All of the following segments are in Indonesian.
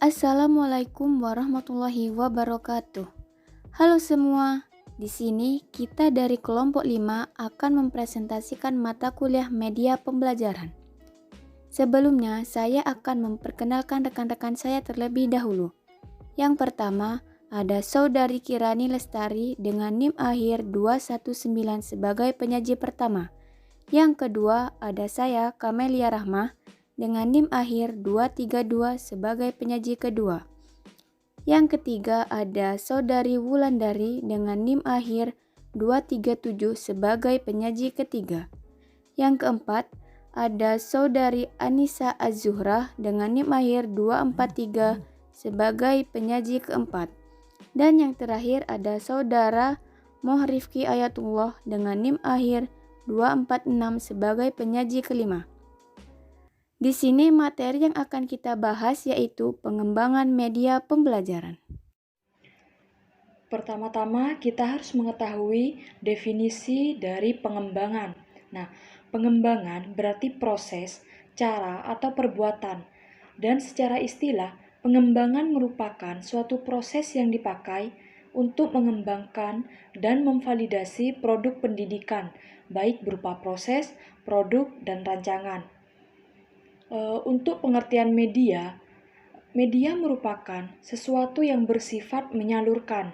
Assalamualaikum warahmatullahi wabarakatuh. Halo semua, di sini kita dari kelompok 5 akan mempresentasikan mata kuliah media pembelajaran. Sebelumnya, saya akan memperkenalkan rekan-rekan saya terlebih dahulu. Yang pertama, ada Saudari Kirani Lestari dengan NIM akhir 219 sebagai penyaji pertama. Yang kedua, ada saya Kamelia Rahmah dengan NIM akhir 232 sebagai penyaji kedua. Yang ketiga ada Saudari Wulandari dengan NIM akhir 237 sebagai penyaji ketiga. Yang keempat ada Saudari Anissa Az-Zuhra dengan NIM akhir 243 sebagai penyaji keempat. Dan yang terakhir ada Saudara Mohrifki Ayatullah dengan NIM akhir 246 sebagai penyaji kelima. Di sini materi yang akan kita bahas yaitu pengembangan media pembelajaran. Pertama-tama kita harus mengetahui definisi dari pengembangan. Nah, pengembangan berarti proses, cara, atau perbuatan. Dan secara istilah, pengembangan merupakan suatu proses yang dipakai untuk mengembangkan dan memvalidasi produk pendidikan, baik berupa proses, produk, dan rancangan. Untuk pengertian media, media merupakan sesuatu yang bersifat menyalurkan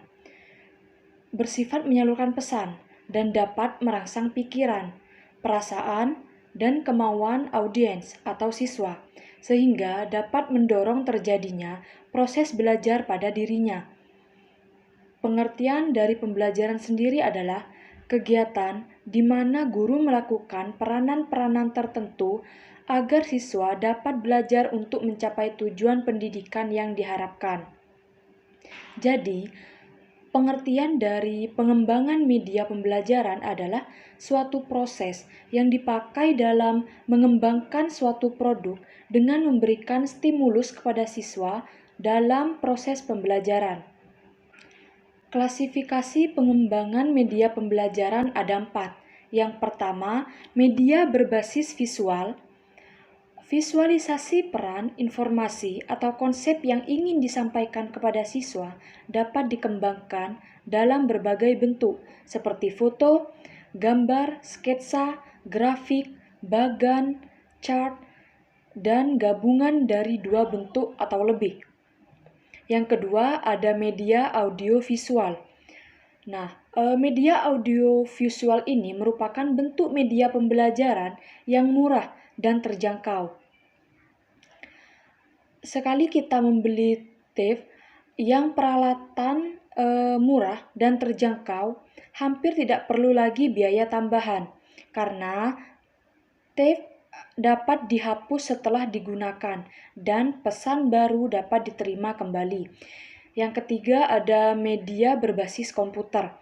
pesan dan dapat merangsang pikiran, perasaan, dan kemauan audiens atau siswa, sehingga dapat mendorong terjadinya proses belajar pada dirinya. Pengertian dari pembelajaran sendiri adalah kegiatan di mana guru melakukan peranan-peranan tertentu agar siswa dapat belajar untuk mencapai tujuan pendidikan yang diharapkan. Jadi, pengertian dari pengembangan media pembelajaran adalah suatu proses yang dipakai dalam mengembangkan suatu produk dengan memberikan stimulus kepada siswa dalam proses pembelajaran. Klasifikasi pengembangan media pembelajaran ada 4. Yang pertama, media berbasis visual. Visualisasi peran, informasi, atau konsep yang ingin disampaikan kepada siswa dapat dikembangkan dalam berbagai bentuk, seperti foto, gambar, sketsa, grafik, bagan, chart, dan gabungan dari 2 bentuk atau lebih. Yang kedua, ada media audiovisual. Nah, media audiovisual ini merupakan bentuk media pembelajaran yang murah dan terjangkau. Sekali kita membeli TIF yang peralatan murah dan terjangkau, hampir tidak perlu lagi biaya tambahan, karena TIF dapat dihapus setelah digunakan dan pesan baru dapat diterima kembali. Yang ketiga ada media berbasis komputer.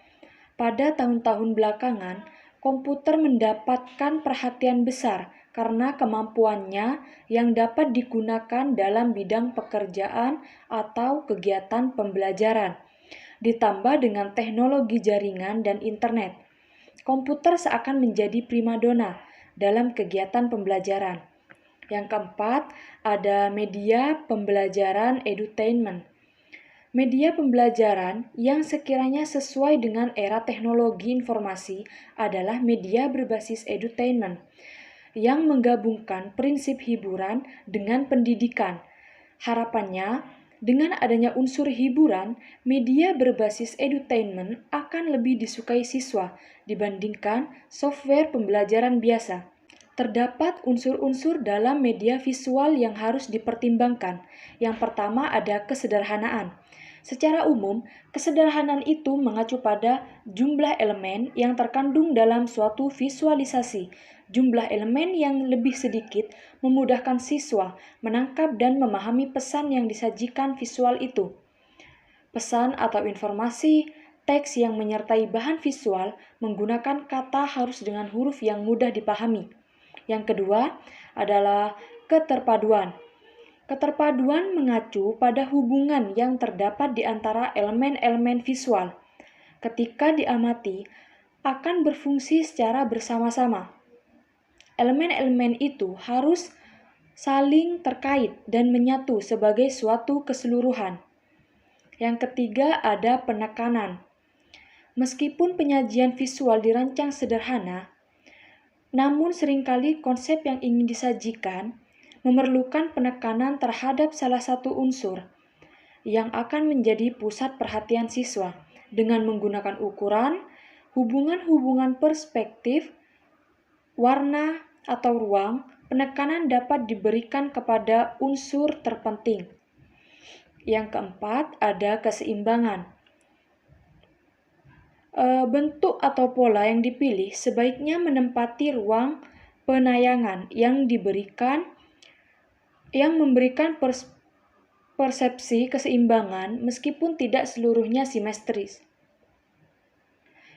Pada tahun-tahun belakangan, komputer mendapatkan perhatian besar karena kemampuannya yang dapat digunakan dalam bidang pekerjaan atau kegiatan pembelajaran. Ditambah dengan teknologi jaringan dan internet, komputer seakan menjadi primadona dalam kegiatan pembelajaran. Yang keempat, ada media pembelajaran edutainment. Media pembelajaran yang sekiranya sesuai dengan era teknologi informasi adalah media berbasis edutainment yang menggabungkan prinsip hiburan dengan pendidikan. Harapannya, dengan adanya unsur hiburan, media berbasis edutainment akan lebih disukai siswa dibandingkan software pembelajaran biasa. Terdapat unsur-unsur dalam media visual yang harus dipertimbangkan. Yang pertama ada kesederhanaan. Secara umum, kesederhanaan itu mengacu pada jumlah elemen yang terkandung dalam suatu visualisasi. Jumlah elemen yang lebih sedikit memudahkan siswa menangkap dan memahami pesan yang disajikan visual itu. Pesan atau informasi teks yang menyertai bahan visual menggunakan kata harus dengan huruf yang mudah dipahami. Yang kedua adalah keterpaduan. Keterpaduan mengacu pada hubungan yang terdapat di antara elemen-elemen visual. Ketika diamati, akan berfungsi secara bersama-sama. Elemen-elemen itu harus saling terkait dan menyatu sebagai suatu keseluruhan. Yang ketiga ada penekanan. Meskipun penyajian visual dirancang sederhana, namun seringkali konsep yang ingin disajikan memerlukan penekanan terhadap salah satu unsur yang akan menjadi pusat perhatian siswa dengan menggunakan ukuran, hubungan-hubungan perspektif, warna, atau ruang. Penekanan dapat diberikan kepada unsur terpenting. Yang keempat, ada keseimbangan. Bentuk atau pola yang dipilih sebaiknya menempati ruang penayangan yang memberikan persepsi keseimbangan meskipun tidak seluruhnya simetris.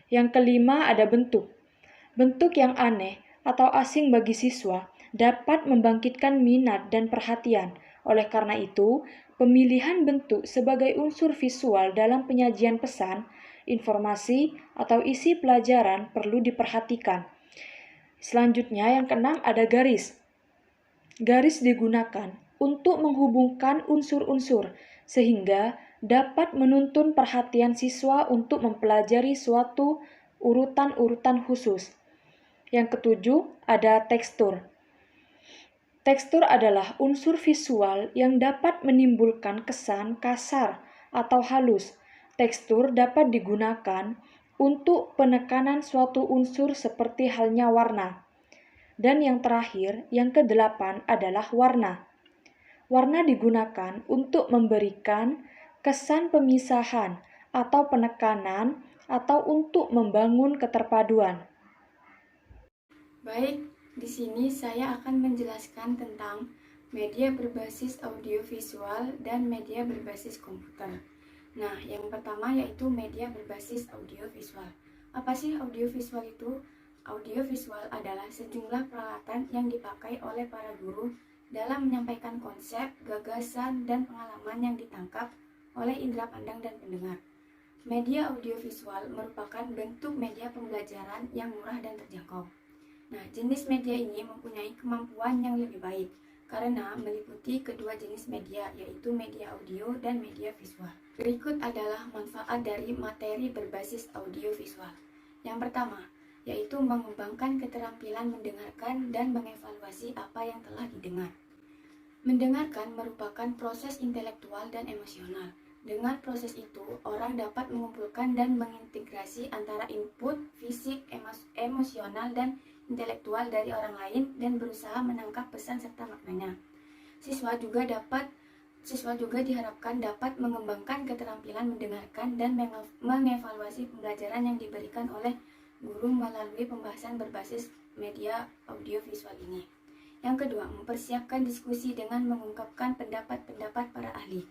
Yang kelima ada bentuk. Bentuk yang aneh atau asing bagi siswa dapat membangkitkan minat dan perhatian. Oleh karena itu, pemilihan bentuk sebagai unsur visual dalam penyajian pesan, informasi, atau isi pelajaran perlu diperhatikan. Selanjutnya yang keenam ada garis. Garis digunakan untuk menghubungkan unsur-unsur sehingga dapat menuntun perhatian siswa untuk mempelajari suatu urutan-urutan khusus. Yang ketujuh ada tekstur. Tekstur adalah unsur visual yang dapat menimbulkan kesan kasar atau halus. Tekstur dapat digunakan untuk penekanan suatu unsur seperti halnya warna. Dan yang terakhir, yang kedelapan adalah warna. Warna digunakan untuk memberikan kesan pemisahan atau penekanan atau untuk membangun keterpaduan. Baik, di sini saya akan menjelaskan tentang media berbasis audiovisual dan media berbasis komputer. Nah, yang pertama yaitu media berbasis audiovisual. Apa sih audiovisual itu? Audiovisual adalah sejumlah peralatan yang dipakai oleh para guru dalam menyampaikan konsep, gagasan, dan pengalaman yang ditangkap oleh indera pandang dan pendengar. Media audiovisual merupakan bentuk media pembelajaran yang murah dan terjangkau. Nah, jenis media ini mempunyai kemampuan yang lebih baik karena meliputi kedua jenis media, yaitu media audio dan media visual. Berikut adalah manfaat dari materi berbasis audiovisual. Yang pertama, yaitu mengembangkan keterampilan mendengarkan dan mengevaluasi apa yang telah didengar. Mendengarkan merupakan proses intelektual dan emosional. Dengan proses itu, orang dapat mengumpulkan dan mengintegrasi antara input fisik, emosional, dan intelektual dari orang lain dan berusaha menangkap pesan serta maknanya. Siswa juga diharapkan dapat mengembangkan keterampilan mendengarkan dan mengevaluasi pembelajaran yang diberikan oleh guru melalui pembahasan berbasis media audiovisual ini. Yang kedua, mempersiapkan diskusi dengan mengungkapkan pendapat-pendapat para ahli.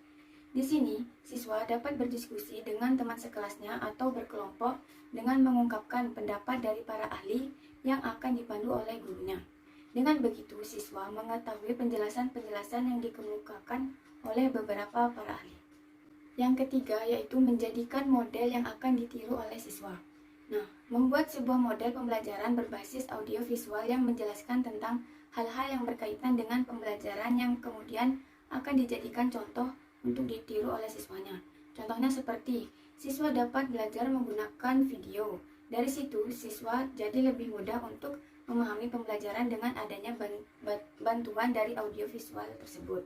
Di sini, siswa dapat berdiskusi dengan teman sekelasnya atau berkelompok dengan mengungkapkan pendapat dari para ahli yang akan dipandu oleh gurunya. Dengan begitu, siswa mengetahui penjelasan-penjelasan yang dikemukakan oleh beberapa para ahli. Yang ketiga, yaitu menjadikan model yang akan ditiru oleh siswa. Nah, membuat sebuah model pembelajaran berbasis audiovisual yang menjelaskan tentang hal-hal yang berkaitan dengan pembelajaran yang kemudian akan dijadikan contoh untuk ditiru oleh siswanya. Contohnya seperti, siswa dapat belajar menggunakan video. Dari situ, siswa jadi lebih mudah untuk memahami pembelajaran dengan adanya bantuan dari audiovisual tersebut.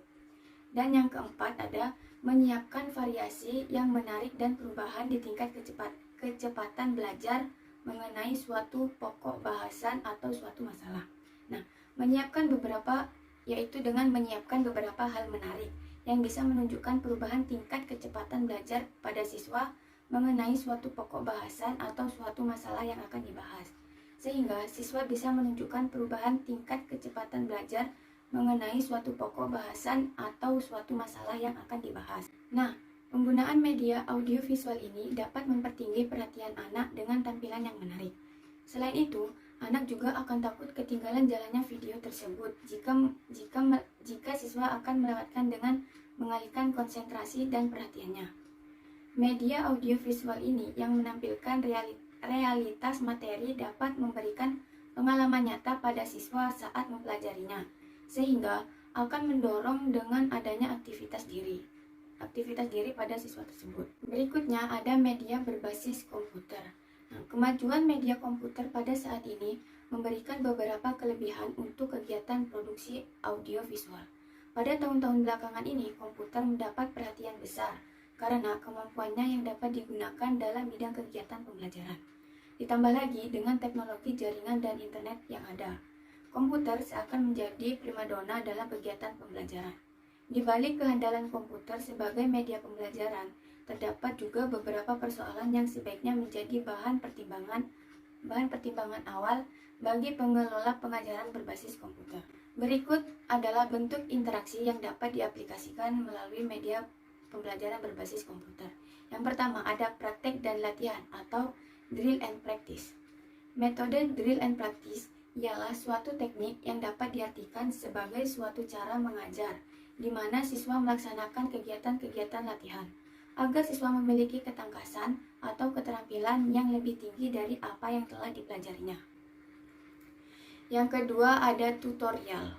Dan yang keempat ada menyiapkan variasi yang menarik dan perubahan di tingkat kecepatan belajar mengenai suatu pokok bahasan atau suatu masalah. Nah, yaitu dengan menyiapkan beberapa hal menarik yang bisa menunjukkan perubahan tingkat kecepatan belajar pada siswa mengenai suatu pokok bahasan atau suatu masalah yang akan dibahas. Sehingga siswa bisa menunjukkan perubahan tingkat kecepatan belajar mengenai suatu pokok bahasan atau suatu masalah yang akan dibahas. Nah, penggunaan media audiovisual ini dapat mempertinggi perhatian anak dengan tampilan yang menarik. Selain itu, anak juga akan takut ketinggalan jalannya video tersebut jika siswa akan melewatkan dengan mengalihkan konsentrasi dan perhatiannya. Media audiovisual ini yang menampilkan realitas materi dapat memberikan pengalaman nyata pada siswa saat mempelajarinya, sehingga akan mendorong dengan adanya aktivitas diri pada siswa tersebut. Berikutnya ada media berbasis komputer. Nah, kemajuan media komputer pada saat ini memberikan beberapa kelebihan untuk kegiatan produksi audiovisual. Pada tahun-tahun belakangan ini, komputer mendapat perhatian besar karena kemampuannya yang dapat digunakan dalam bidang kegiatan pembelajaran. Ditambah lagi dengan teknologi jaringan dan internet yang ada, komputer seakan menjadi primadona dalam kegiatan pembelajaran. Di balik kehandalan komputer sebagai media pembelajaran, terdapat juga beberapa persoalan yang sebaiknya menjadi bahan pertimbangan awal bagi pengelola pengajaran berbasis komputer. Berikut adalah bentuk interaksi yang dapat diaplikasikan melalui media pembelajaran berbasis komputer. Yang pertama ada praktek dan latihan atau drill and practice. Metode drill and practice ialah suatu teknik yang dapat diartikan sebagai suatu cara mengajar di mana siswa melaksanakan kegiatan-kegiatan latihan agar siswa memiliki ketangkasan atau keterampilan yang lebih tinggi dari apa yang telah dipelajarinya. Yang kedua ada tutorial.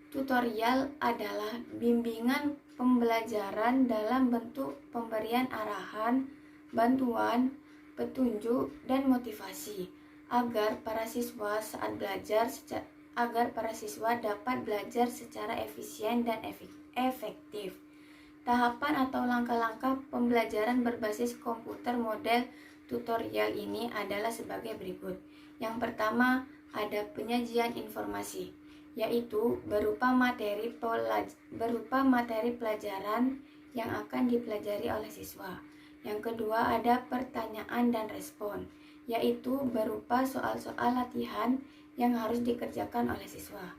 Tutorial adalah bimbingan pembelajaran dalam bentuk pemberian arahan, bantuan, petunjuk, dan motivasi agar para siswa dapat belajar secara efisien dan efektif. Tahapan atau langkah-langkah pembelajaran berbasis komputer model tutorial ini adalah sebagai berikut. Yang pertama ada penyajian informasi, yaitu berupa materi pelajaran yang akan dipelajari oleh siswa. Yang kedua ada pertanyaan dan respon, yaitu berupa soal-soal latihan yang harus dikerjakan oleh siswa.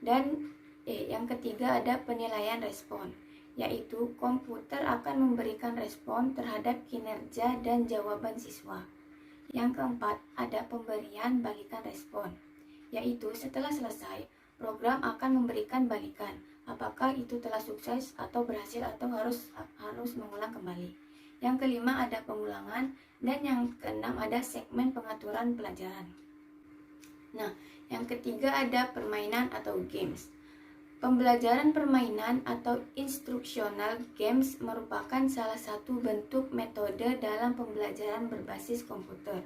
Dan yang ketiga ada penilaian respon, yaitu komputer akan memberikan respon terhadap kinerja dan jawaban siswa. Yang keempat ada pemberian balikan respon, yaitu setelah selesai, program akan memberikan balikan, apakah itu telah sukses atau berhasil atau harus mengulang kembali. Yang kelima ada pengulangan, dan yang keenam ada segmen pengaturan pelajaran. Nah, yang ketiga ada permainan atau games. Pembelajaran permainan atau instructional games merupakan salah satu bentuk metode dalam pembelajaran berbasis komputer.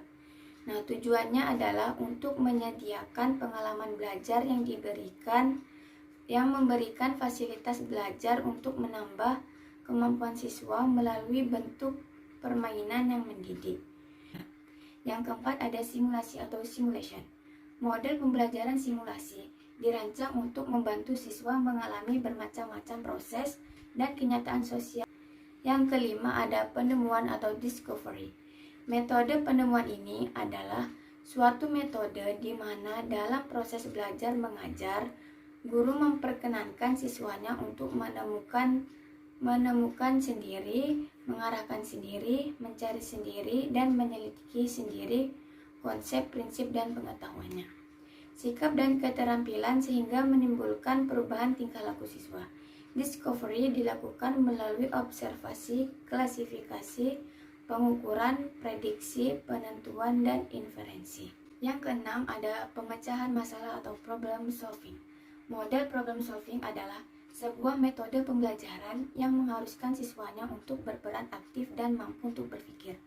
Nah, tujuannya adalah untuk menyediakan pengalaman belajar yang memberikan fasilitas belajar untuk menambah kemampuan siswa melalui bentuk permainan yang mendidik. Yang keempat ada simulasi atau simulation. Model pembelajaran simulasi dirancang untuk membantu siswa mengalami bermacam-macam proses dan kenyataan sosial. Yang kelima ada penemuan atau discovery. Metode penemuan ini adalah suatu metode di mana dalam proses belajar mengajar, guru memperkenankan siswanya untuk menemukan sendiri, mengarahkan sendiri, mencari sendiri, dan menyelidiki sendiri konsep, prinsip, dan pengetahuannya, sikap dan keterampilan sehingga menimbulkan perubahan tingkah laku siswa. Discovery dilakukan melalui observasi, klasifikasi, pengukuran, prediksi, penentuan, dan inferensi. Yang keenam ada pemecahan masalah atau problem solving. Model problem solving adalah sebuah metode pembelajaran yang mengharuskan siswanya untuk berperan aktif dan mampu untuk berpikir.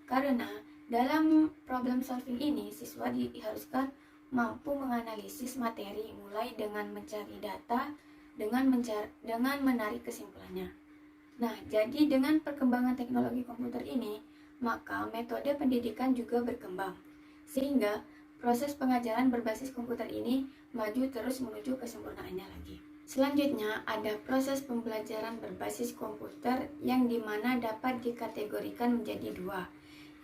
Karena dalam problem solving ini, siswa diharuskan mampu menganalisis materi mulai dengan mencari data dengan menarik kesimpulannya. Nah, jadi dengan perkembangan teknologi komputer ini, maka metode pendidikan juga berkembang, sehingga proses pengajaran berbasis komputer ini maju terus menuju kesempurnaannya lagi. Selanjutnya ada proses pembelajaran berbasis komputer yang dimana dapat dikategorikan menjadi dua,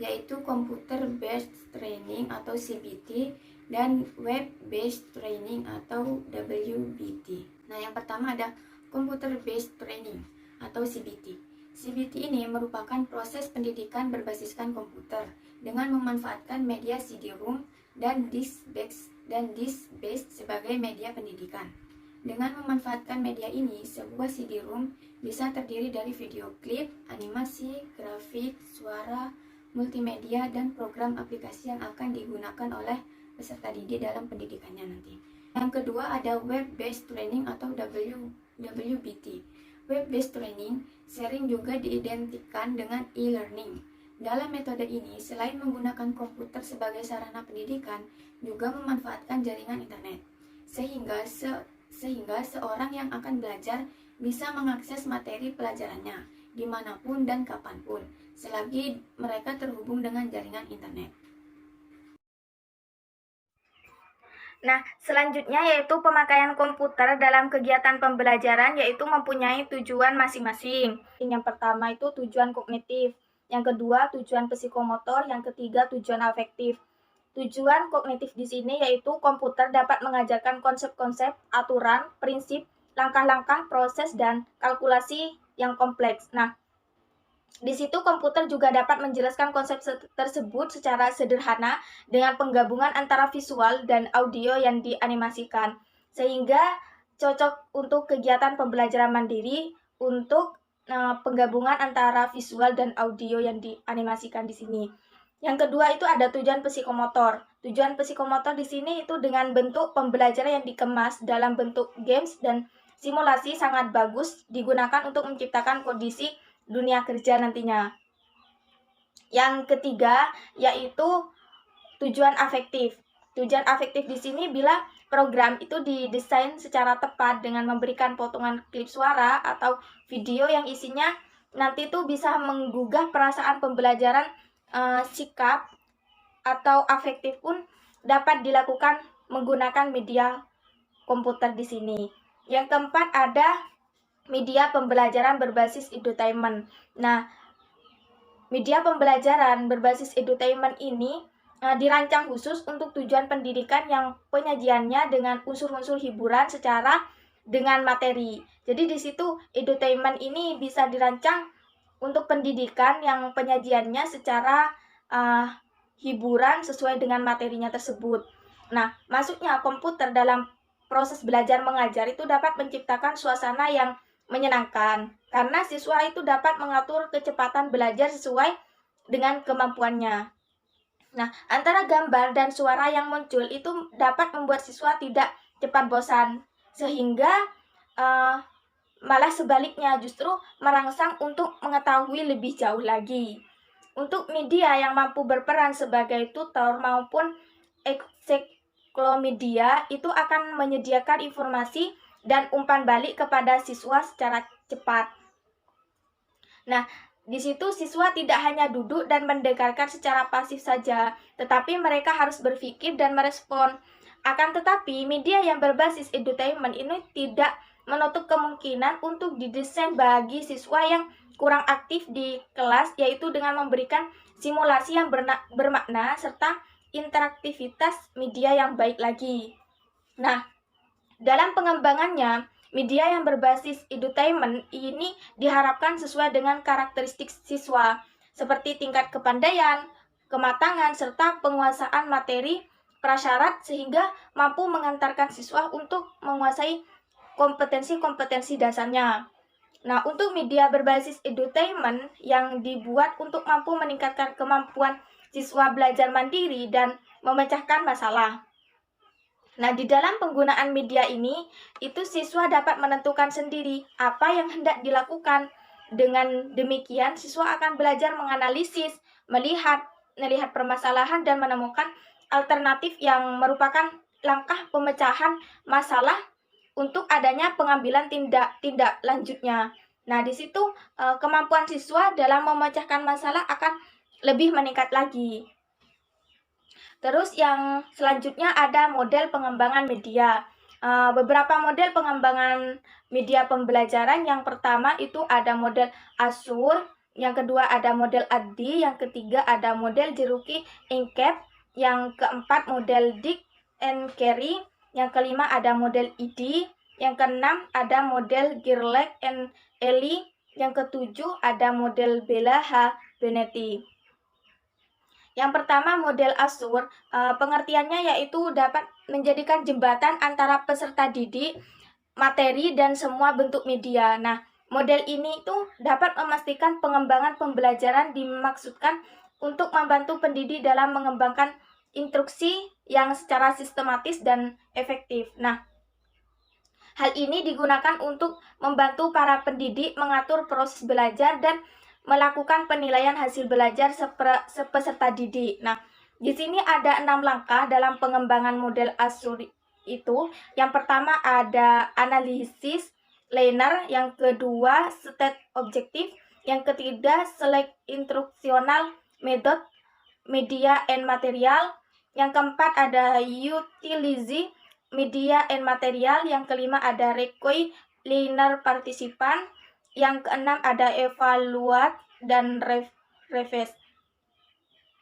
yaitu Computer Based Training atau CBT dan Web Based Training atau WBT. Nah, yang pertama ada Computer Based Training atau CBT. CBT ini merupakan proses pendidikan berbasiskan komputer dengan memanfaatkan media CD-ROM dan disk-based sebagai media pendidikan. Dengan memanfaatkan media ini, sebuah CD-ROM bisa terdiri dari video klip, animasi, grafik, suara, multimedia, dan program aplikasi yang akan digunakan oleh peserta didik dalam pendidikannya nanti. Yang kedua ada web-based training atau WBT. Web-based training sering juga diidentikan dengan e-learning. Dalam metode ini, selain menggunakan komputer sebagai sarana pendidikan, juga memanfaatkan jaringan internet, sehingga seorang yang akan belajar bisa mengakses materi pelajarannya dimanapun dan kapanpun, selagi mereka terhubung dengan jaringan internet. Nah, selanjutnya yaitu pemakaian komputer dalam kegiatan pembelajaran, yaitu mempunyai tujuan masing-masing. Yang pertama itu tujuan kognitif, yang kedua tujuan psikomotor, yang ketiga tujuan afektif. Tujuan kognitif di sini yaitu komputer dapat mengajarkan konsep-konsep, aturan, prinsip, langkah-langkah, proses, dan kalkulasi yang kompleks. Nah, di situ komputer juga dapat menjelaskan konsep tersebut secara sederhana dengan penggabungan antara visual dan audio yang dianimasikan, sehingga cocok untuk kegiatan pembelajaran mandiri untuk penggabungan antara visual dan audio yang dianimasikan di sini. Yang kedua itu ada tujuan psikomotor. Tujuan psikomotor di sini itu dengan bentuk pembelajaran yang dikemas dalam bentuk games dan simulasi sangat bagus digunakan untuk menciptakan kondisi dunia kerja nantinya. Yang ketiga yaitu tujuan afektif. Tujuan afektif di sini bila program itu didesain secara tepat dengan memberikan potongan klip suara atau video yang isinya nanti itu bisa menggugah perasaan pembelajaran, sikap atau afektif pun dapat dilakukan menggunakan media komputer di sini. Yang keempat ada media pembelajaran berbasis edutainment. Nah, media pembelajaran berbasis edutainment ini dirancang khusus untuk tujuan pendidikan yang penyajiannya dengan unsur-unsur hiburan secara dengan materi. Jadi di situ edutainment ini bisa dirancang untuk pendidikan yang penyajiannya secara hiburan sesuai dengan materinya tersebut. Nah, masuknya komputer dalam proses belajar mengajar itu dapat menciptakan suasana yang menyenangkan karena siswa itu dapat mengatur kecepatan belajar sesuai dengan kemampuannya. Nah, antara gambar dan suara yang muncul itu dapat membuat siswa tidak cepat bosan, sehingga malah sebaliknya justru merangsang untuk mengetahui lebih jauh lagi. Untuk media yang mampu berperan sebagai tutor maupun ensiklomedia itu akan menyediakan informasi dan umpan balik kepada siswa secara cepat. Nah, di situ siswa tidak hanya duduk dan mendengarkan secara pasif saja, tetapi mereka harus berpikir dan merespon. Akan tetapi, media yang berbasis edutainment ini tidak menutup kemungkinan untuk didesain bagi siswa yang kurang aktif di kelas, yaitu dengan memberikan simulasi yang bermakna serta interaktivitas media yang baik lagi. Nah, dalam pengembangannya, media yang berbasis edutainment ini diharapkan sesuai dengan karakteristik siswa, seperti tingkat kepandaian, kematangan, serta penguasaan materi prasyarat sehingga mampu mengantarkan siswa untuk menguasai kompetensi-kompetensi dasarnya. Nah, untuk media berbasis edutainment yang dibuat untuk mampu meningkatkan kemampuan siswa belajar mandiri dan memecahkan masalah. Nah, di dalam penggunaan media ini, itu siswa dapat menentukan sendiri apa yang hendak dilakukan. Dengan demikian, siswa akan belajar menganalisis, melihat permasalahan dan menemukan alternatif yang merupakan langkah pemecahan masalah untuk adanya pengambilan tindak lanjutnya. Nah, di situ kemampuan siswa dalam memecahkan masalah akan lebih meningkat lagi. Terus yang selanjutnya ada model pengembangan media. Beberapa model pengembangan media pembelajaran. Yang pertama itu ada model Azure, yang kedua ada model ADDIE, yang ketiga ada model Cherokee ENCAP, yang keempat model Dick and Carey, yang kelima ada model ID, yang keenam ada model Gerlach and Ellie, yang ketujuh ada model Bella H. Benetti. Yang pertama model Azure, pengertiannya yaitu dapat menjadikan jembatan antara peserta didik, materi, dan semua bentuk media. Nah, model ini itu dapat memastikan pengembangan pembelajaran dimaksudkan untuk membantu pendidik dalam mengembangkan instruksi yang secara sistematis dan efektif. Nah, hal ini digunakan untuk membantu para pendidik mengatur proses belajar dan melakukan penilaian hasil belajar peserta didik. Nah, di sini ada 6 langkah dalam pengembangan model Azur itu. Yang pertama ada analisis learner, yang kedua state objektif, yang ketiga select instructional method, media and material, yang keempat ada utilize media and material, yang kelima ada require learner participant, yang keenam ada evaluate dan revise.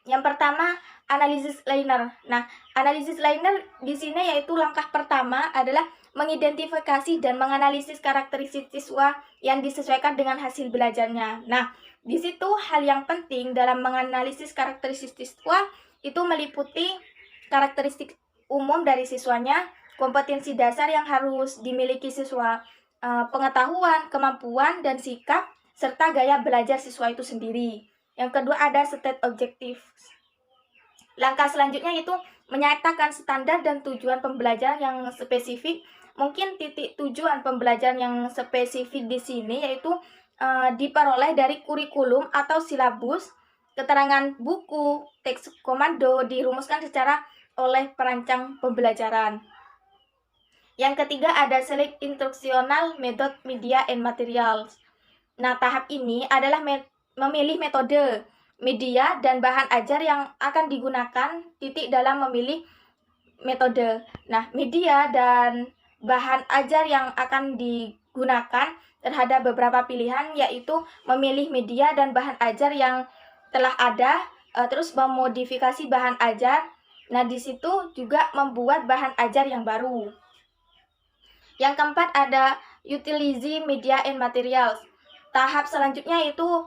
Yang pertama, analisis learner. Nah, analisis learner di sini yaitu langkah pertama adalah mengidentifikasi dan menganalisis karakteristik siswa yang disesuaikan dengan hasil belajarnya. Nah, di situ hal yang penting dalam menganalisis karakteristik siswa itu meliputi karakteristik umum dari siswanya, kompetensi dasar yang harus dimiliki siswa, pengetahuan, kemampuan, dan sikap, serta gaya belajar siswa itu sendiri. Yang kedua ada state objektif. Langkah selanjutnya itu menyatakan standar dan tujuan pembelajaran yang spesifik. Mungkin titik tujuan pembelajaran yang spesifik di sini yaitu diperoleh dari kurikulum atau silabus, keterangan buku, teks komando dirumuskan secara oleh perancang pembelajaran. Yang ketiga ada select instructional method, media and materials. Nah, tahap ini adalah memilih metode, media, dan bahan ajar yang akan digunakan dalam memilih metode. Nah, media dan bahan ajar yang akan digunakan terhadap beberapa pilihan, yaitu memilih media dan bahan ajar yang telah ada, terus memodifikasi bahan ajar. Nah, di situ juga membuat bahan ajar yang baru. Yang keempat ada utilize media and materials. Tahap selanjutnya itu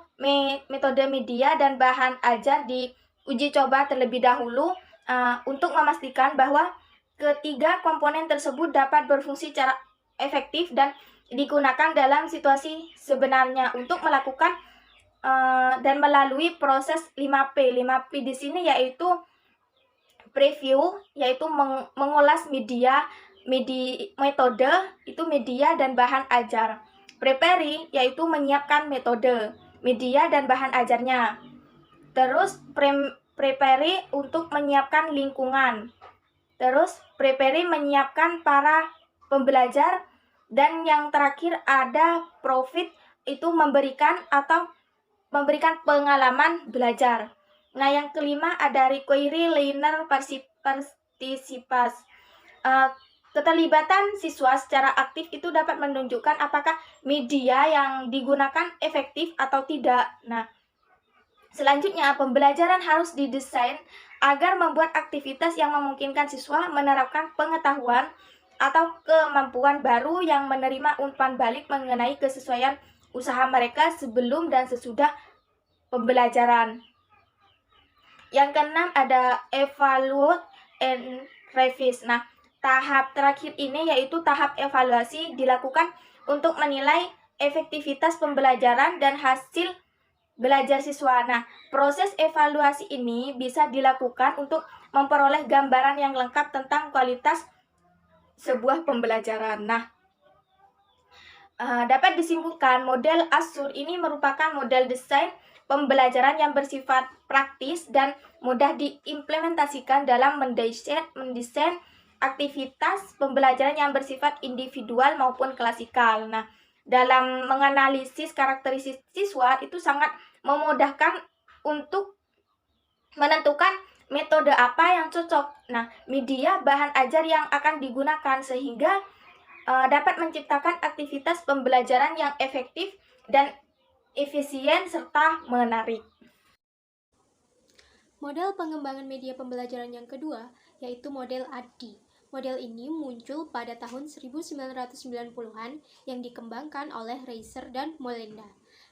metode media dan bahan ajar diuji coba terlebih dahulu untuk memastikan bahwa ketiga komponen tersebut dapat berfungsi secara efektif dan digunakan dalam situasi sebenarnya untuk melakukan dan melalui proses 5P. 5P di sini yaitu preview, yaitu mengulas metode, itu media dan bahan ajar. Prepare, yaitu menyiapkan metode, media dan bahan ajarnya. Terus prepare untuk menyiapkan lingkungan. Terus prepare menyiapkan para pembelajar. Dan yang terakhir ada profit, itu memberikan pengalaman belajar. Nah, yang kelima ada require learner participation. Keterlibatan siswa secara aktif itu dapat menunjukkan apakah media yang digunakan efektif atau tidak. Nah, selanjutnya pembelajaran harus didesain agar membuat aktivitas yang memungkinkan siswa menerapkan pengetahuan atau kemampuan baru yang menerima umpan balik mengenai kesesuaian usaha mereka sebelum dan sesudah pembelajaran. Yang keenam ada evaluate and revise. Nah, tahap terakhir ini yaitu tahap evaluasi dilakukan untuk menilai efektivitas pembelajaran dan hasil belajar siswa. Nah, proses evaluasi ini bisa dilakukan untuk memperoleh gambaran yang lengkap tentang kualitas sebuah pembelajaran. Nah, dapat disimpulkan model Azur ini merupakan model desain pembelajaran yang bersifat praktis dan mudah diimplementasikan dalam mendesain aktivitas pembelajaran yang bersifat individual maupun klasikal. Nah, dalam menganalisis karakteristik siswa itu sangat memudahkan untuk menentukan metode apa yang cocok. Nah, media bahan ajar yang akan digunakan sehingga dapat menciptakan aktivitas pembelajaran yang efektif dan efisien serta menarik. Model pengembangan media pembelajaran yang kedua yaitu model ADDIE. Model ini muncul pada tahun 1990-an yang dikembangkan oleh Reiser dan Molenda.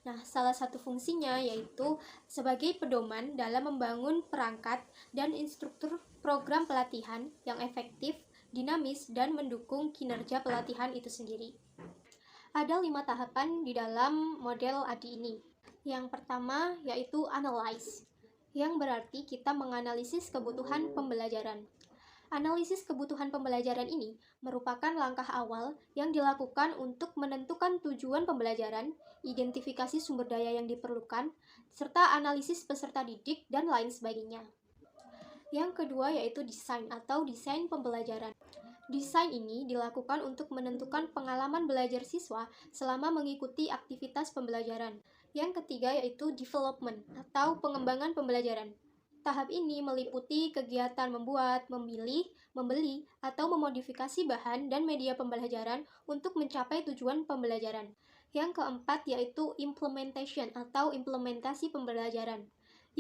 Nah, salah satu fungsinya yaitu sebagai pedoman dalam membangun perangkat dan instruktur program pelatihan yang efektif, dinamis, dan mendukung kinerja pelatihan itu sendiri. Ada 5 tahapan di dalam model ADDIE ini. Yang pertama yaitu analyze. yang berarti kita menganalisis kebutuhan pembelajaran. Analisis kebutuhan pembelajaran ini merupakan langkah awal yang dilakukan untuk menentukan tujuan pembelajaran, identifikasi sumber daya yang diperlukan, serta analisis peserta didik dan lain sebagainya. Yang kedua yaitu desain atau desain pembelajaran. Desain ini dilakukan untuk menentukan pengalaman belajar siswa selama mengikuti aktivitas pembelajaran. Yang ketiga yaitu development atau pengembangan pembelajaran. Tahap ini meliputi kegiatan membuat, memilih, membeli, atau memodifikasi bahan dan media pembelajaran untuk mencapai tujuan pembelajaran. Yang keempat yaitu implementation atau implementasi pembelajaran.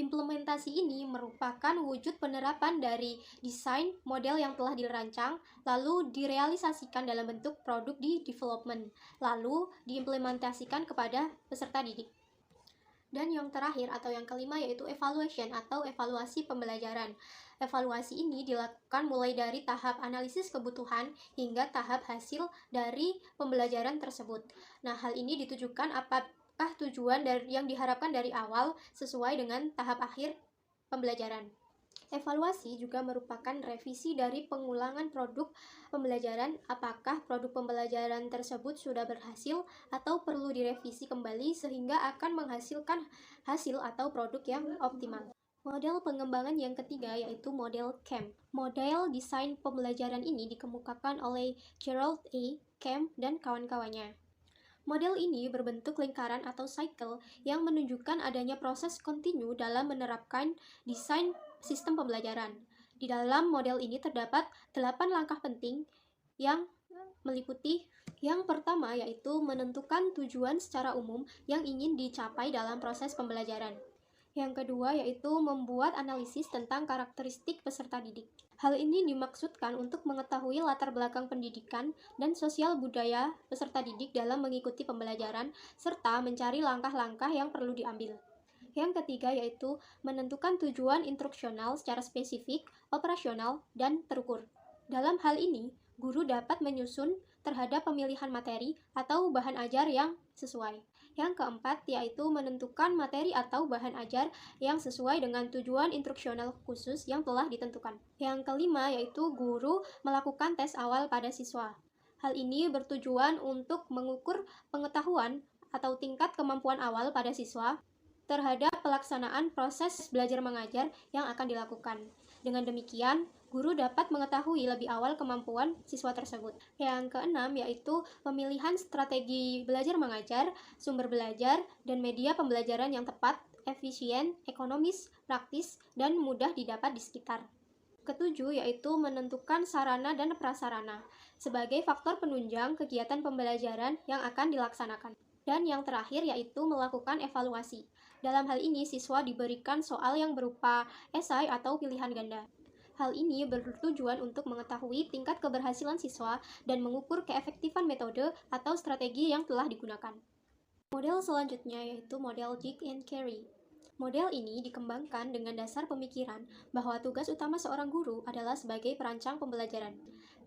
Implementasi ini merupakan wujud penerapan dari desain model yang telah dirancang, lalu direalisasikan dalam bentuk produk di development, lalu diimplementasikan kepada peserta didik. Dan yang terakhir atau yang kelima yaitu evaluation atau evaluasi pembelajaran. Evaluasi ini dilakukan mulai dari tahap analisis kebutuhan hingga tahap hasil dari pembelajaran tersebut. Nah, hal ini ditujukan apakah tujuan yang diharapkan dari awal sesuai dengan tahap akhir pembelajaran. Evaluasi juga merupakan revisi dari pengulangan produk pembelajaran, apakah produk pembelajaran tersebut sudah berhasil atau perlu direvisi kembali sehingga akan menghasilkan hasil atau produk yang optimal. Model pengembangan yang ketiga yaitu model CAM. Model desain pembelajaran ini dikemukakan oleh Gerald A. Camp dan kawan-kawannya. Model ini berbentuk lingkaran atau cycle yang menunjukkan adanya proses kontinu dalam menerapkan desain sistem pembelajaran. Di dalam model ini terdapat 8 langkah penting yang meliputi yang pertama yaitu menentukan tujuan secara umum yang ingin dicapai dalam proses pembelajaran. Yang kedua yaitu membuat analisis tentang karakteristik peserta didik. Hal ini dimaksudkan untuk mengetahui latar belakang pendidikan dan sosial budaya peserta didik dalam mengikuti pembelajaran, serta mencari langkah-langkah yang perlu diambil. Yang ketiga yaitu menentukan tujuan instruksional secara spesifik, operasional, dan terukur. Dalam hal ini, guru dapat menyusun terhadap pemilihan materi atau bahan ajar yang sesuai. Yang keempat yaitu menentukan materi atau bahan ajar yang sesuai dengan tujuan instruksional khusus yang telah ditentukan. Yang kelima yaitu guru melakukan tes awal pada siswa. Hal ini bertujuan untuk mengukur pengetahuan atau tingkat kemampuan awal pada siswa terhadap pelaksanaan proses belajar mengajar yang akan dilakukan. Dengan demikian, guru dapat mengetahui lebih awal kemampuan siswa tersebut. Yang keenam yaitu pemilihan strategi belajar mengajar, sumber belajar, dan media pembelajaran yang tepat, efisien, ekonomis, praktis, dan mudah didapat di sekitar. Ketujuh yaitu menentukan sarana dan prasarana sebagai faktor penunjang kegiatan pembelajaran yang akan dilaksanakan. Dan yang terakhir yaitu melakukan evaluasi. Dalam hal ini, siswa diberikan soal yang berupa esai atau pilihan ganda. Hal ini bertujuan untuk mengetahui tingkat keberhasilan siswa dan mengukur keefektifan metode atau strategi yang telah digunakan. Model selanjutnya yaitu model Dig and Carry. Model ini dikembangkan dengan dasar pemikiran bahwa tugas utama seorang guru adalah sebagai perancang pembelajaran,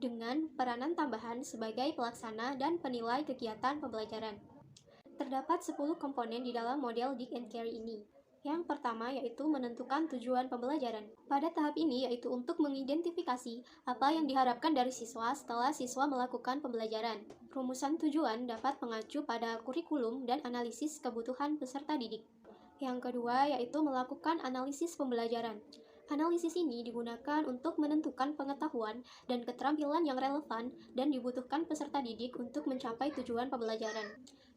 dengan peranan tambahan sebagai pelaksana dan penilai kegiatan pembelajaran. Terdapat 10 komponen di dalam model Dig and Carry ini. Yang pertama yaitu menentukan tujuan pembelajaran. Pada tahap ini yaitu untuk mengidentifikasi apa yang diharapkan dari siswa setelah siswa melakukan pembelajaran. Rumusan tujuan dapat mengacu pada kurikulum dan analisis kebutuhan peserta didik. Yang kedua yaitu melakukan analisis pembelajaran. Analisis ini digunakan untuk menentukan pengetahuan dan keterampilan yang relevan dan dibutuhkan peserta didik untuk mencapai tujuan pembelajaran.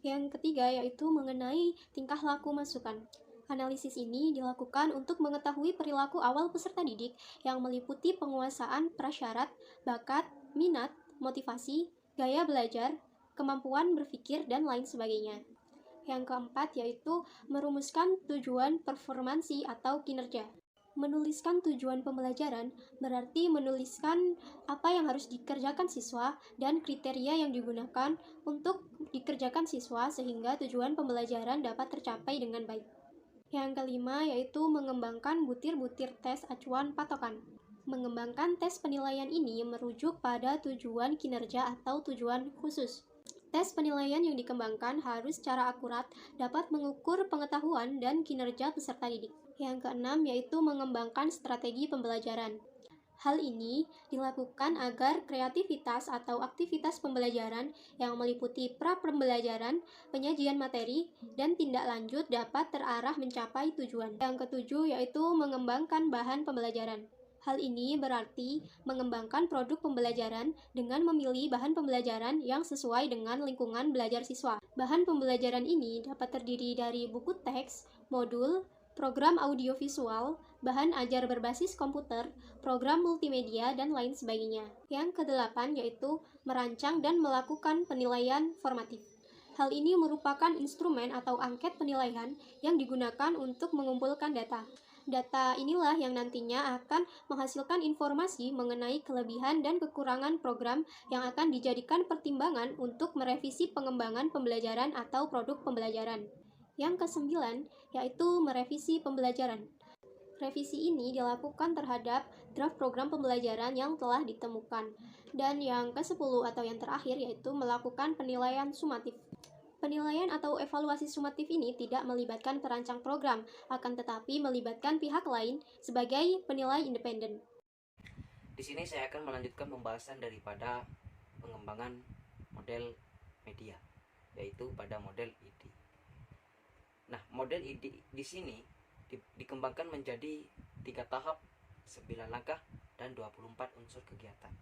Yang ketiga yaitu mengenai tingkah laku masukan. Analisis ini dilakukan untuk mengetahui perilaku awal peserta didik yang meliputi penguasaan prasyarat, bakat, minat, motivasi, gaya belajar, kemampuan berpikir, dan lain sebagainya. Yang keempat yaitu merumuskan tujuan performansi atau kinerja. Menuliskan tujuan pembelajaran berarti menuliskan apa yang harus dikerjakan siswa dan kriteria yang digunakan untuk dikerjakan siswa sehingga tujuan pembelajaran dapat tercapai dengan baik. Yang kelima yaitu mengembangkan butir-butir tes acuan patokan. Mengembangkan tes penilaian ini merujuk pada tujuan kinerja atau tujuan khusus. Tes penilaian yang dikembangkan harus secara akurat dapat mengukur pengetahuan dan kinerja peserta didik. Yang keenam yaitu mengembangkan strategi pembelajaran. Hal ini dilakukan agar kreativitas atau aktivitas pembelajaran yang meliputi pra-pembelajaran, penyajian materi, dan tindak lanjut dapat terarah mencapai tujuan. Yang ketujuh yaitu mengembangkan bahan pembelajaran. Hal ini berarti mengembangkan produk pembelajaran dengan memilih bahan pembelajaran yang sesuai dengan lingkungan belajar siswa. Bahan pembelajaran ini dapat terdiri dari buku teks, modul, program audiovisual, bahan ajar berbasis komputer, program multimedia, dan lain sebagainya. Yang kedelapan yaitu merancang dan melakukan penilaian formatif. Hal ini merupakan instrumen atau angket penilaian yang digunakan untuk mengumpulkan data. Data inilah yang nantinya akan menghasilkan informasi mengenai kelebihan dan kekurangan program yang akan dijadikan pertimbangan untuk merevisi pengembangan pembelajaran atau produk pembelajaran. Yang kesembilan, yaitu merevisi pembelajaran. Revisi ini dilakukan terhadap draft program pembelajaran yang telah ditemukan. Dan yang ke-10 atau yang terakhir yaitu melakukan penilaian sumatif. Penilaian atau evaluasi sumatif ini tidak melibatkan perancang program, akan tetapi melibatkan pihak lain sebagai penilai independen. Di sini saya akan melanjutkan pembahasan daripada pengembangan model media, yaitu pada model ID. Nah, model ID di sini dikembangkan menjadi 3 tahap, 9 langkah, dan 24 unsur kegiatan.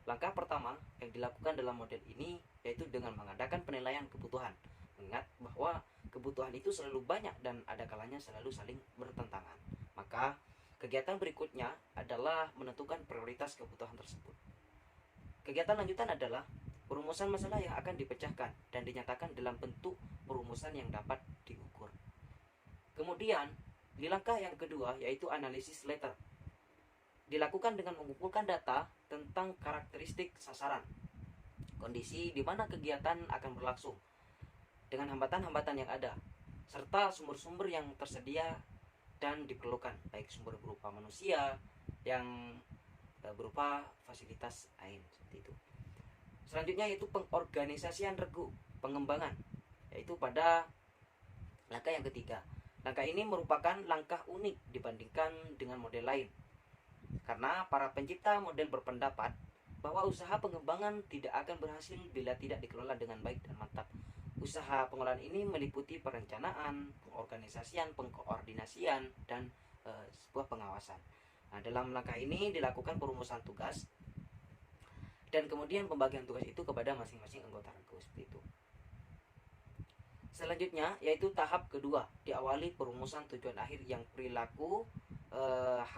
Langkah pertama yang dilakukan dalam model ini yaitu dengan mengadakan penilaian kebutuhan. Ingat bahwa kebutuhan itu selalu banyak dan ada kalanya selalu saling bertentangan. Maka kegiatan berikutnya adalah menentukan prioritas kebutuhan tersebut. Kegiatan lanjutan adalah perumusan masalah yang akan dipecahkan dan dinyatakan dalam bentuk perumusan yang dapat diukur. Kemudian, di langkah yang kedua yaitu analisis letter. Dilakukan dengan mengumpulkan data tentang karakteristik sasaran, kondisi di mana kegiatan akan berlangsung, dengan hambatan-hambatan yang ada, serta sumber-sumber yang tersedia dan diperlukan, baik sumber berupa manusia yang berupa fasilitas lain seperti itu. Selanjutnya yaitu pengorganisasian regu pengembangan, yaitu pada langkah yang ketiga. Langkah ini merupakan langkah unik dibandingkan dengan model lain, karena para pencipta model berpendapat bahwa usaha pengembangan tidak akan berhasil bila tidak dikelola dengan baik dan mantap. Usaha pengelolaan ini meliputi perencanaan, pengorganisasian, pengkoordinasian, dan sebuah pengawasan. Nah, dalam langkah ini dilakukan perumusan tugas dan kemudian pembagian tugas itu kepada masing-masing anggota regu seperti itu. Selanjutnya yaitu tahap kedua, diawali perumusan tujuan akhir yang perilaku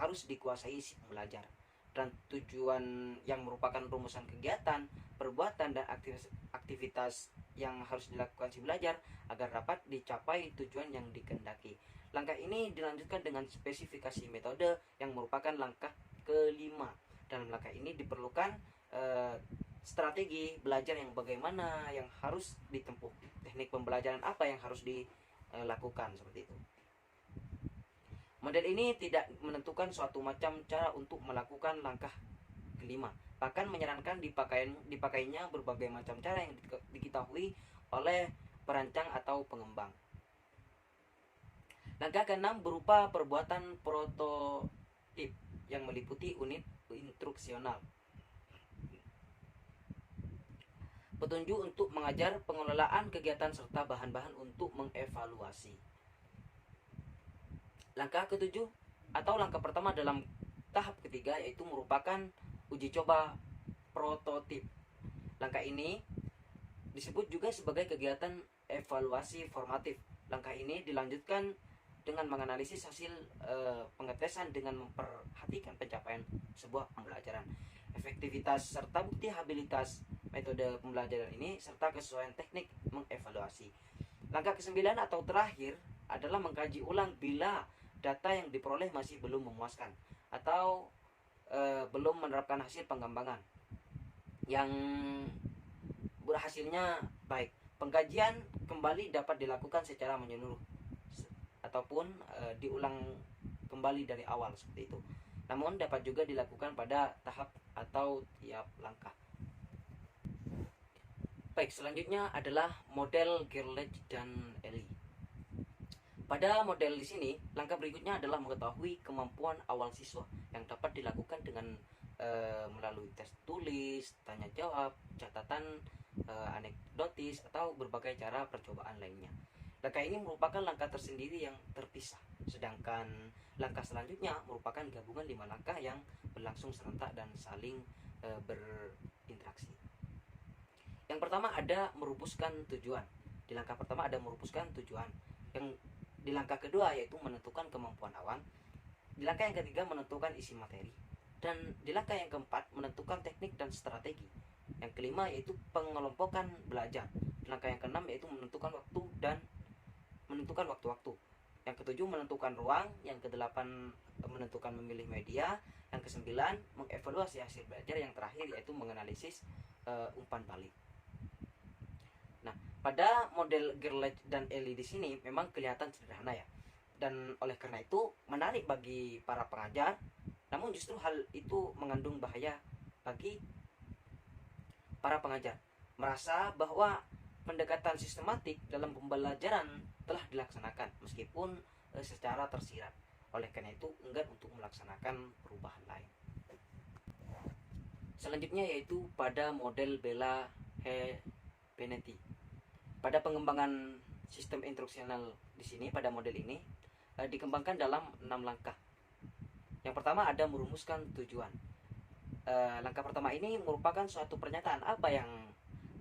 harus dikuasai si pembelajar, dan tujuan yang merupakan rumusan kegiatan, perbuatan, dan aktivitas yang harus dilakukan si belajar agar dapat dicapai tujuan yang dikehendaki. Langkah ini dilanjutkan dengan spesifikasi metode yang merupakan langkah kelima. Dalam langkah ini diperlukan strategi belajar yang bagaimana yang harus ditempuh, teknik pembelajaran apa yang harus dilakukan seperti itu. Model ini tidak menentukan suatu macam cara untuk melakukan langkah kelima, bahkan menyarankan dipakainya berbagai macam cara yang diketahui oleh perancang atau pengembang. Langkah keenam berupa perbuatan prototip yang meliputi unit instruksional, petunjuk untuk mengajar, pengelolaan kegiatan, serta bahan-bahan untuk mengevaluasi. Langkah ketujuh atau langkah pertama dalam tahap ketiga yaitu merupakan uji coba prototip. Langkah ini disebut juga sebagai kegiatan evaluasi formatif. Langkah ini dilanjutkan dengan menganalisis hasil pengetesan dengan memperhatikan pencapaian sebuah pembelajaran, efektivitas serta bukti habilitas metode pembelajaran ini, serta kesesuaian teknik mengevaluasi. Langkah ke-9 atau terakhir adalah mengkaji ulang bila data yang diperoleh masih belum memuaskan atau belum menerapkan hasil pengembangan yang berhasilnya baik. Pengkajian kembali dapat dilakukan secara menyeluruh ataupun diulang kembali dari awal seperti itu. Namun dapat juga dilakukan pada tahap atau tiap langkah. Baik, selanjutnya adalah model Gerlach dan Ellie. Pada model di sini, langkah berikutnya adalah mengetahui kemampuan awal siswa yang dapat dilakukan dengan melalui tes tulis, tanya jawab, catatan anekdotis, atau berbagai cara percobaan lainnya. Langkah ini merupakan langkah tersendiri yang terpisah, sedangkan langkah selanjutnya merupakan gabungan 5 langkah yang berlangsung serentak dan saling berinteraksi. Yang pertama ada merumuskan tujuan. Di langkah pertama ada merumuskan tujuan. Yang di langkah kedua yaitu menentukan kemampuan awal. Di langkah yang ketiga menentukan isi materi. Dan di langkah yang keempat menentukan teknik dan strategi. Yang kelima yaitu pengelompokan belajar. Di langkah yang keenam yaitu menentukan waktu dan menentukan waktu-waktu. Yang ketujuh menentukan ruang. Yang kedelapan menentukan memilih media. Yang kesembilan mengevaluasi hasil belajar. Yang terakhir yaitu menganalisis umpan balik. Nah, pada model Gerlach dan Ellie di sini memang kelihatan sederhana ya. Dan oleh karena itu menarik bagi para pengajar, namun justru hal itu mengandung bahaya bagi para pengajar. Merasa bahwa pendekatan sistematik dalam pembelajaran telah dilaksanakan meskipun secara tersirat. Oleh karena itu enggan untuk melaksanakan perubahan lain. Selanjutnya yaitu pada model Bella Benetti. Pada pengembangan sistem instruksional di sini pada model ini dikembangkan dalam 6 langkah. Yang pertama ada merumuskan tujuan. Langkah pertama ini merupakan suatu pernyataan apa yang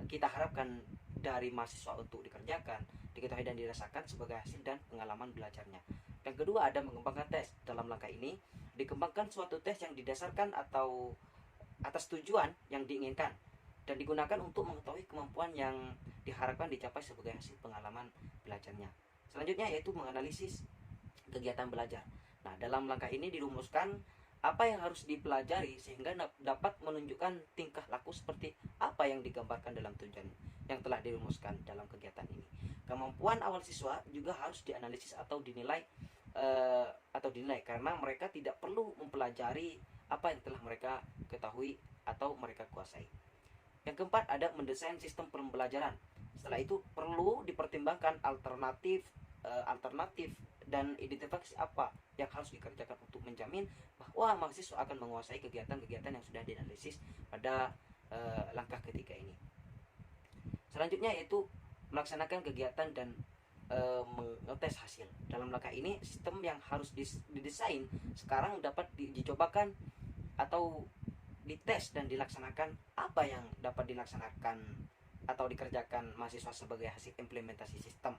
kita harapkan dari mahasiswa untuk dikerjakan, diketahui dan dirasakan sebagai hasil dan pengalaman belajarnya. Yang kedua ada mengembangkan tes. Dalam langkah ini dikembangkan suatu tes yang didasarkan atau atas tujuan yang diinginkan dan digunakan untuk mengetahui kemampuan yang diharapkan dicapai sebagai hasil pengalaman belajarnya. Selanjutnya yaitu menganalisis kegiatan belajar. Nah, dalam langkah ini dirumuskan apa yang harus dipelajari sehingga dapat menunjukkan tingkah laku seperti apa yang digambarkan dalam tujuan yang telah dirumuskan dalam kegiatan ini. Kemampuan awal siswa juga harus dianalisis atau dinilai karena mereka tidak perlu mempelajari apa yang telah mereka ketahui atau mereka kuasai. Yang keempat ada mendesain sistem pembelajaran. Setelah itu perlu dipertimbangkan alternatif dan identifikasi apa yang harus dikerjakan untuk menjamin bahwa mahasiswa akan menguasai kegiatan-kegiatan yang sudah dianalisis pada langkah ketiga ini. Selanjutnya yaitu melaksanakan kegiatan dan mengetes hasil. Dalam langkah ini sistem yang harus didesain sekarang dapat dicobakan atau dites dan dilaksanakan apa yang dapat dilaksanakan atau dikerjakan mahasiswa sebagai hasil implementasi sistem.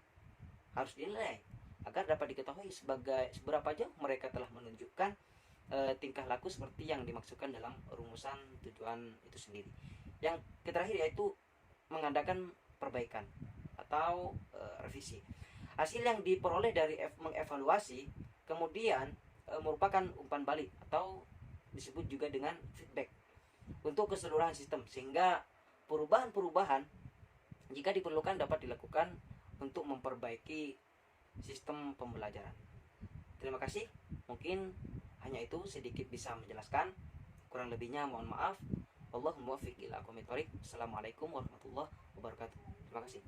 Harus dinilai agar dapat diketahui seberapa jauh mereka telah menunjukkan tingkah laku seperti yang dimaksudkan dalam rumusan tujuan itu sendiri. Yang terakhir yaitu mengadakan perbaikan atau revisi. Hasil yang diperoleh dari mengevaluasi kemudian merupakan umpan balik atau disebut juga dengan feedback untuk keseluruhan sistem, sehingga perubahan-perubahan jika diperlukan dapat dilakukan untuk memperbaiki sistem pembelajaran. Terima kasih. Mungkin hanya itu sedikit bisa menjelaskan. Kurang lebihnya mohon maaf. Allahumma muwaffiq ila aqwamit thoriq. Assalamualaikum warahmatullahi wabarakatuh. Terima kasih.